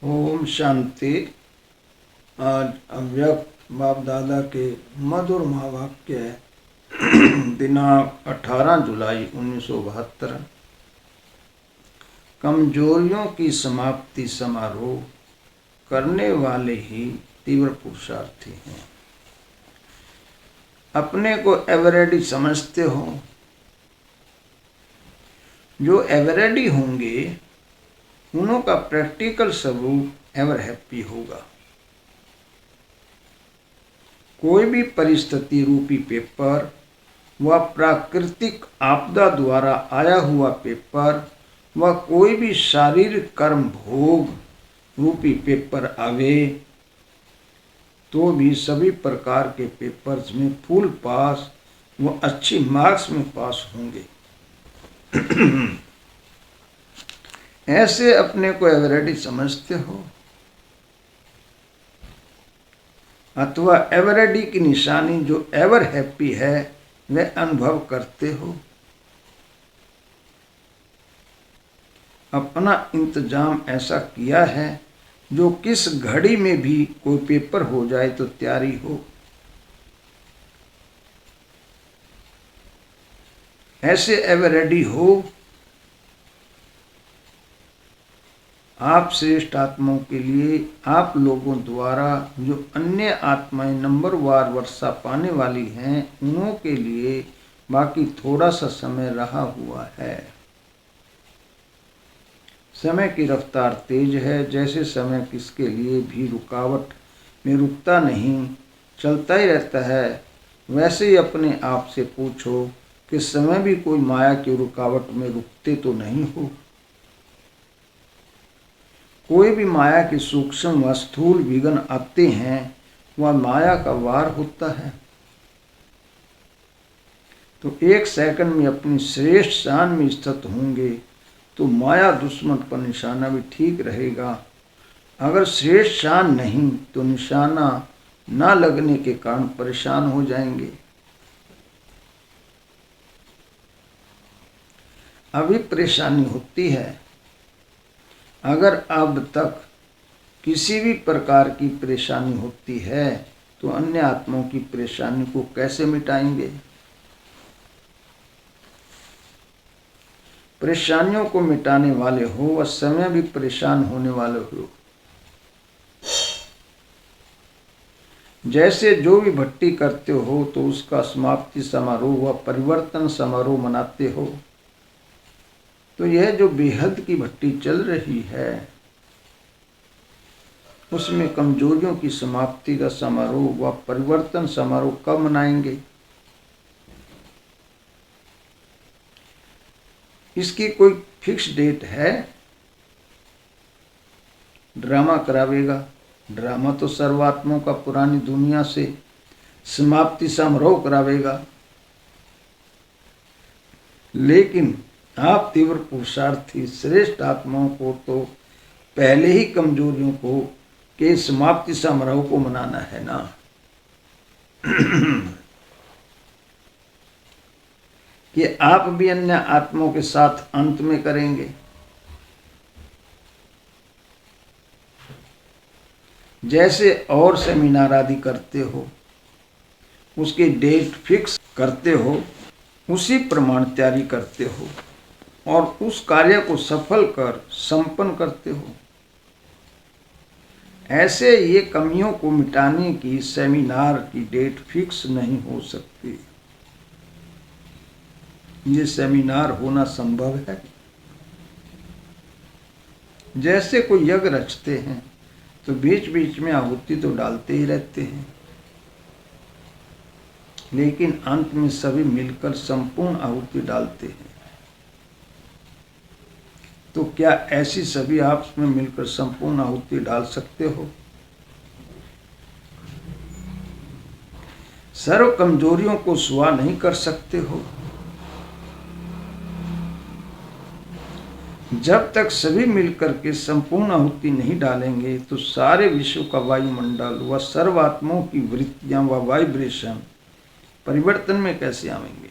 ओम शांति। आज अव्यक्त बाप दादा के मधुर महावाक्य दिनांक 18 जुलाई 1972। कमजोरियों की समाप्ति समारोह करने वाले ही तीव्र पुरुषार्थी हैं। अपने को एवरेडी समझते हो। जो एवरेडी होंगे उन्हों का प्रैक्टिकल स्वरूप एवर हैप्पी होगा। कोई भी परिस्थिति रूपी पेपर व प्राकृतिक आपदा द्वारा आया हुआ पेपर व कोई भी शारीरिक कर्म भोग रूपी पेपर आवे तो भी सभी प्रकार के पेपर्स में फुल पास व अच्छी मार्क्स में पास होंगे। ऐसे अपने को एवरेडी समझते हो अथवा एवरेडी की निशानी जो एवर हैप्पी है वह अनुभव करते हो। अपना इंतजाम ऐसा किया है जो किस घड़ी में भी कोई पेपर हो जाए तो तैयारी हो। ऐसे एवरेडी हो। आप श्रेष्ठ आत्माओं के लिए आप लोगों द्वारा जो अन्य आत्माएं नंबरवार वर्षा पाने वाली हैं उन्हों के लिए बाकी थोड़ा सा समय रहा हुआ है। समय की रफ्तार तेज है। जैसे समय किसके लिए भी रुकावट में रुकता नहीं, चलता ही रहता है, वैसे ही अपने आप से पूछो कि समय भी कोई माया की रुकावट में रुकते तो नहीं हो। कोई भी माया के सूक्ष्म व स्थूल विघ्न आते हैं वह माया का वार होता है। तो एक सेकंड में अपनी श्रेष्ठ शान में स्थित होंगे तो माया दुश्मन पर निशाना भी ठीक रहेगा। अगर श्रेष्ठ शान नहीं तो निशाना ना लगने के कारण परेशान हो जाएंगे। अभी परेशानी होती है। अगर अब तक किसी भी प्रकार की परेशानी होती है तो अन्य आत्माओं की परेशानी को कैसे मिटाएंगे। परेशानियों को मिटाने वाले हो व समय भी परेशान होने वाले हो। जैसे जो भी भट्टी करते हो तो उसका समाप्ति समारोह व परिवर्तन समारोह मनाते हो। तो यह जो बेहद की भट्टी चल रही है उसमें कमजोरियों की समाप्ति का समारोह व परिवर्तन समारोह कब मनाएंगे। इसकी कोई फिक्स डेट है। ड्रामा करावेगा। ड्रामा तो सर्वात्माओं का पुरानी दुनिया से समाप्ति समारोह करावेगा। लेकिन आप तीव्र पुरुषार्थी श्रेष्ठ आत्माओं को तो पहले ही कमजोरियों को के समाप्ति समारोह को मनाना है ना। कि आप भी अन्य आत्माओं के साथ अंत में करेंगे। जैसे और सेमिनार आदि करते हो उसकी डेट फिक्स करते हो, उसी प्रमाण तैयारी करते हो और उस कार्य को सफल कर संपन्न करते हो। ऐसे ये कमियों को मिटाने की सेमिनार की डेट फिक्स नहीं हो सकती। ये सेमिनार होना संभव है। जैसे कोई यज्ञ रचते हैं तो बीच बीच में आहुति तो डालते ही रहते हैं, लेकिन अंत में सभी मिलकर संपूर्ण आहुति डालते हैं। तो क्या ऐसी सभी आपस में मिलकर संपूर्ण आहुति डाल सकते हो। सर्व कमजोरियों को सुआ नहीं कर सकते हो। जब तक सभी मिलकर के संपूर्ण आहुति नहीं डालेंगे तो सारे विश्व का वायुमंडल व सर्वात्माओं की वृत्तियां व वाइब्रेशन परिवर्तन में कैसे आवेंगे।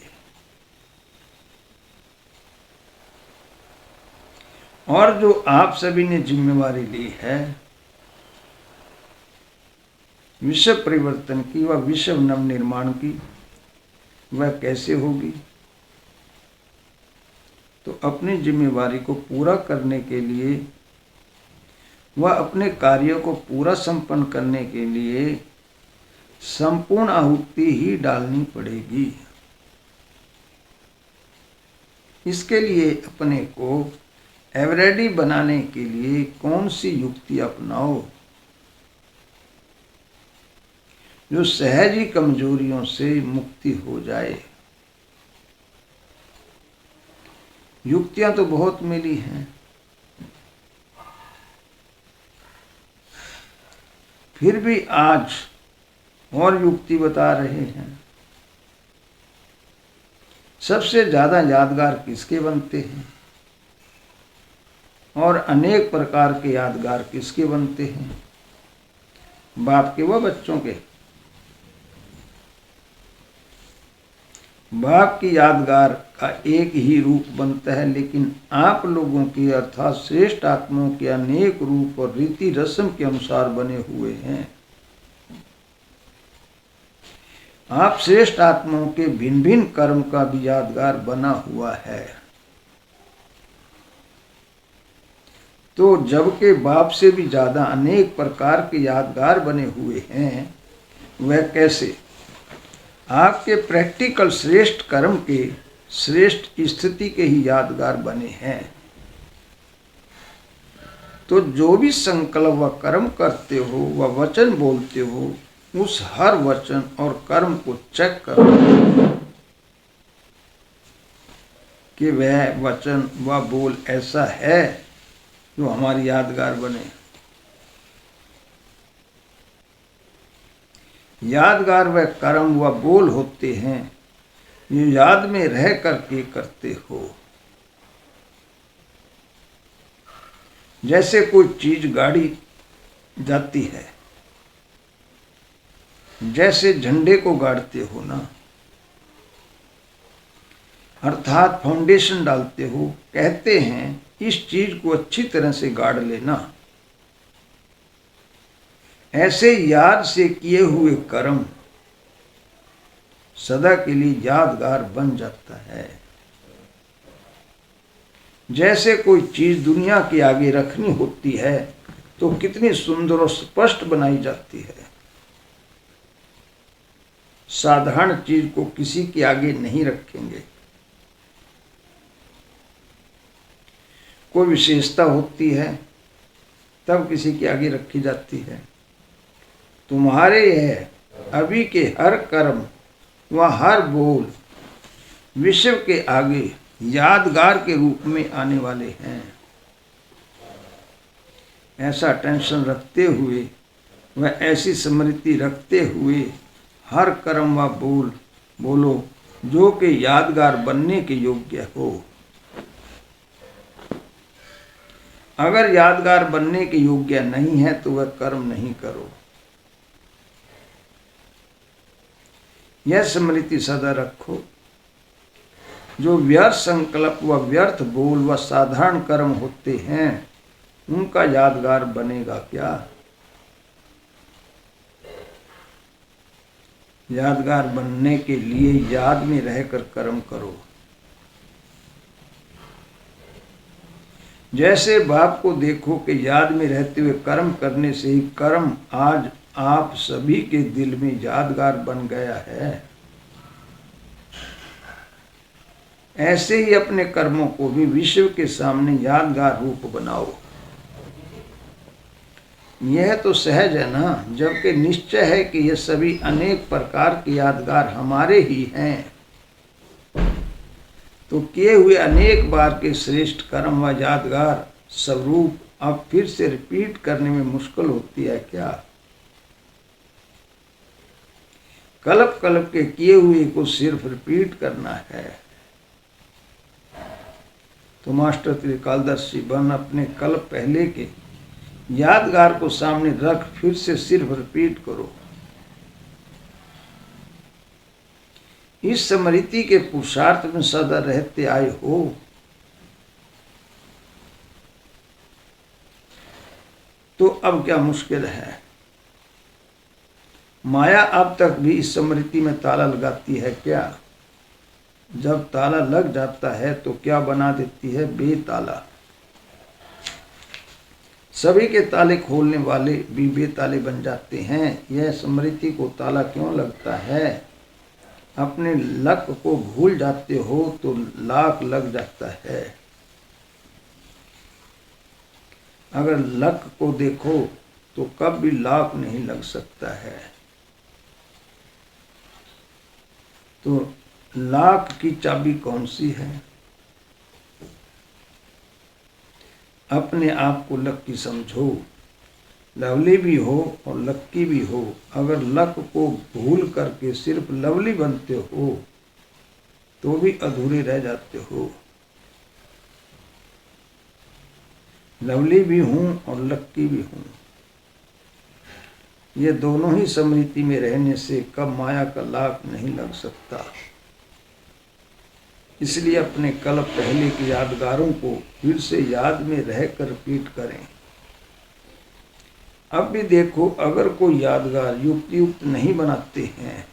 और जो आप सभी ने जिम्मेवारी ली है विश्व परिवर्तन की व विश्व नवनिर्माण की, वह कैसे होगी? तो अपनी जिम्मेवारी को पूरा करने के लिए व अपने कार्यों को पूरा संपन्न करने के लिए संपूर्ण आहुति ही डालनी पड़ेगी। इसके लिए अपने को एवरेडी बनाने के लिए कौन सी युक्ति अपनाओ जो सहज ही कमजोरियों से मुक्ति हो जाए। युक्तियां तो बहुत मिली हैं, फिर भी आज और युक्ति बता रहे हैं। सबसे ज्यादा यादगार किसके बनते हैं और अनेक प्रकार के यादगार किसके बनते हैं? बाप के व बच्चों के। बाप की यादगार का एक ही रूप बनता है, लेकिन आप लोगों की अर्थात श्रेष्ठ आत्माओं के अनेक रूप और रीति रस्म के अनुसार बने हुए हैं। आप श्रेष्ठ आत्माओं के भिन्न भिन्न कर्म का भी यादगार बना हुआ है। तो जबकि बाप से भी ज्यादा अनेक प्रकार के यादगार बने हुए हैं, वह कैसे? आपके प्रैक्टिकल श्रेष्ठ कर्म के श्रेष्ठ स्थिति के ही यादगार बने हैं। तो जो भी संकल्प व कर्म करते हो व वचन बोलते हो, उस हर वचन और कर्म को चेक करो कि वह वचन व बोल ऐसा है जो हमारी यादगार बने। यादगार वह कर्म व बोल होते हैं जो याद में रह करके करते हो। जैसे कोई चीज गाड़ी जाती है, जैसे झंडे को गाड़ते हो ना, अर्थात फाउंडेशन डालते हो, कहते हैं इस चीज को अच्छी तरह से गाड़ लेना। ऐसे याद से किए हुए कर्म सदा के लिए यादगार बन जाता है। जैसे कोई चीज दुनिया के आगे रखनी होती है तो कितनी सुंदर और स्पष्ट बनाई जाती है। साधारण चीज को किसी के आगे नहीं रखेंगे। कोई विशेषता होती है तब किसी के आगे रखी जाती है। तुम्हारे यह अभी के हर कर्म व हर बोल विश्व के आगे यादगार के रूप में आने वाले हैं। ऐसा टेंशन रखते हुए व ऐसी स्मृति रखते हुए हर कर्म व बोल बोलो जो कि यादगार बनने के योग्य हो। अगर यादगार बनने के योग्य नहीं है तो वह कर्म नहीं करो। यह स्मृति सदा रखो, जो व्यर्थ संकल्प व व्यर्थ बोल व साधारण कर्म होते हैं उनका यादगार बनेगा क्या? यादगार बनने के लिए याद में रहकर कर्म करो। जैसे बाप को देखो कि याद में रहते हुए कर्म करने से ही कर्म आज आप सभी के दिल में यादगार बन गया है। ऐसे ही अपने कर्मों को भी विश्व के सामने यादगार रूप बनाओ। यह तो सहज है ना, जबकि निश्चय है कि ये सभी अनेक प्रकार के यादगार हमारे ही हैं। तो किए हुए अनेक बार के श्रेष्ठ कर्म व यादगार स्वरूप अब फिर से रिपीट करने में मुश्किल होती है क्या? कल्प कल्प के किए हुए को सिर्फ रिपीट करना है। तो मास्टर त्रिकालदर्शी बन अपने कल्प पहले के यादगार को सामने रख फिर से सिर्फ रिपीट करो। इस स्मृति के पुरुषार्थ में सदा रहते आए हो। तो अब क्या मुश्किल है। माया अब तक भी इस स्मृति में ताला लगाती है क्या? जब ताला लग जाता है तो क्या बना देती है? बेताला। सभी के ताले खोलने वाले भी बेताले बन जाते हैं। यह स्मृति को ताला क्यों लगता है? अपने लक को भूल जाते हो तो लाक लग जाता है। अगर लक को देखो तो कभी लाक नहीं लग सकता है। तो लाक की चाबी कौन सी है? अपने आप को लक्की समझो। लवली भी हो और लक्की भी हो, अगर लक को भूल करके सिर्फ लवली बनते हो तो भी अधूरे रह जाते हो। लवली भी हूं और लक्की भी हूं, ये दोनों ही स्मृति में रहने से कब माया का लाक नहीं लग सकता। इसलिए अपने कल पहले की यादगारों को फिर से याद में रहकर रिपीट करें। अब भी देखो, अगर कोई यादगार युक्त नहीं बनाते हैं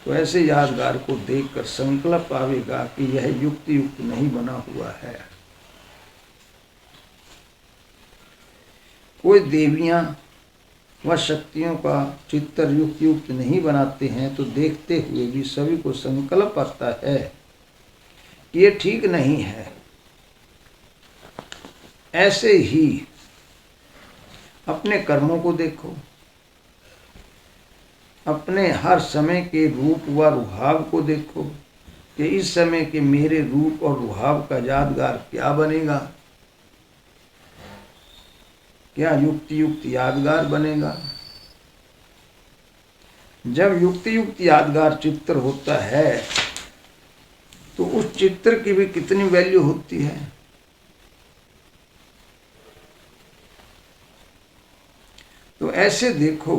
तो ऐसे यादगार को देखकर संकल्प आवेगा कि यह युक्त नहीं बना हुआ है। कोई देवियां व शक्तियों का चित्र युक्त नहीं बनाते हैं तो देखते हुए भी सभी को संकल्प आता है कि ये ठीक नहीं है। ऐसे ही अपने कर्मों को देखो, अपने हर समय के रूप व रुहाव को देखो कि इस समय के मेरे रूप और रुहाव का यादगार क्या बनेगा। क्या युक्त यादगार बनेगा? जब युक्त यादगार चित्र होता है तो उस चित्र की भी कितनी वैल्यू होती है। तो ऐसे देखो,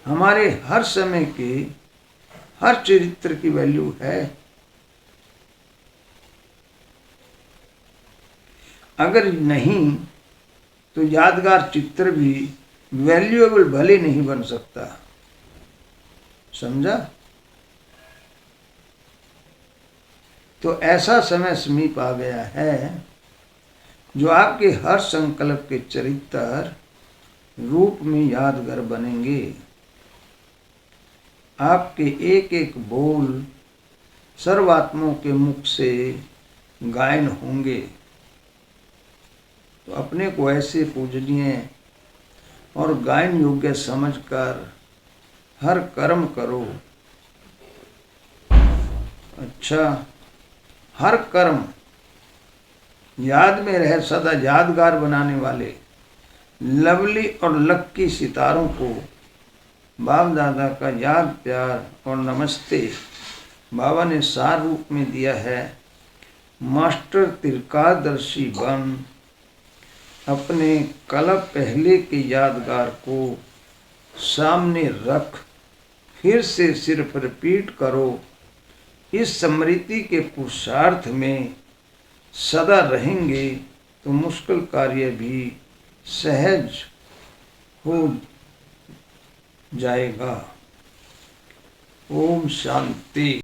हमारे हर समय के हर चरित्र की वैल्यू है। अगर नहीं तो यादगार चित्र भी वैल्यूएबल भले नहीं बन सकता। समझा? तो ऐसा समय समीप आ गया है जो आपके हर संकल्प के चरित्र रूप में यादगार बनेंगे। आपके एक एक बोल सर्वात्माओं के मुख से गायन होंगे। तो अपने को ऐसे पूजनीय और गायन योग्य समझकर हर कर्म करो। अच्छा, हर कर्म याद में रहे, सदा यादगार बनाने वाले लवली और लक्की सितारों को बाप दादा का याद प्यार और नमस्ते बाबा ने सार रूप में दिया है। मास्टर तिरकादर्शी बन अपने कल पहले के यादगार को सामने रख फिर से सिर्फ रिपीट करो। इस स्मृति के पुरुषार्थ में सदा रहेंगे तो मुश्किल कार्य भी सहज हो जाएगा। ओम शांति।